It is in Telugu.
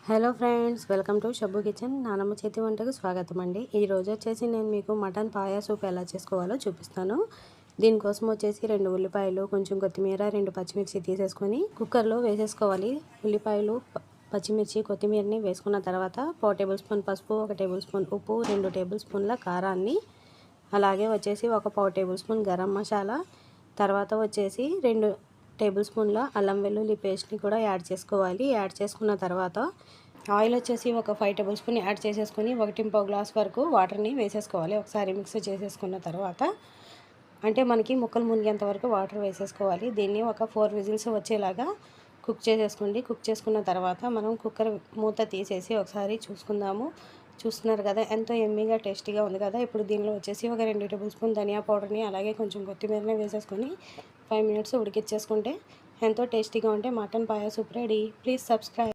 Hello friends, welcome to Shabbu kitchen. నానమ్మ చేతి వంటకు స్వాగతం అండి. ఈరోజు వచ్చేసి నేను మీకు మటన్ పాయా సూప్ ఎలా చేసుకోవాలో చూపిస్తాను. దీనికోసం వచ్చేసి 2 ఉల్లిపాయలు, కొంచెం కొత్తిమీర, 2 పచ్చిమిర్చి తీసేసుకొని కుక్కర్లో వేసేసుకోవాలి. ఉల్లిపాయలు, పచ్చిమిర్చి, కొత్తిమీరని వేసుకున్న తర్వాత 1 టేబుల్ స్పూన్ పసుపు, 1 టేబుల్ స్పూన్ ఉప్పు, 2 టేబుల్ స్పూన్ల కారాన్ని, అలాగే వచ్చేసి 1 టేబుల్ స్పూన్ గరం మసాలా, తర్వాత వచ్చేసి 2 టేబుల్ స్పూన్ల అల్లం వెల్లుల్లి పేస్ట్ని కూడా యాడ్ చేసుకోవాలి. యాడ్ చేసుకున్న తర్వాత ఆయిల్ వచ్చేసి 5 టేబుల్ స్పూన్ యాడ్ చేసేసుకొని 1.5 గ్లాస్ వరకు వాటర్ని వేసేసుకోవాలి. ఒకసారి మిక్స్ చేసేసుకున్న తర్వాత అంటే మనకి ముక్కలు మునిగేంత వరకు వాటర్ వేసేసుకోవాలి. దీన్ని 4 విజిల్స్ వచ్చేలాగా కుక్ చేసేసుకోండి. కుక్ చేసుకున్న తర్వాత మనం కుక్కర్ మూత తీసేసి ఒకసారి చూసుకుందాము. చూస్తున్నారు కదా, ఎంతో ఎమ్మీగా టేస్టీగా ఉంది కదా. ఇప్పుడు దీనిలో వచ్చేసి 2 టేబుల్ స్పూన్ ధనియా పౌడర్ని, అలాగే కొంచెం కొత్తిమీరని వేసేసుకొని 5 మినిట్స్ ఉడికిచ్చేసుకుంటే ఎంతో టేస్టీగా ఉంటే mutton paya soup ready. Please subscribe.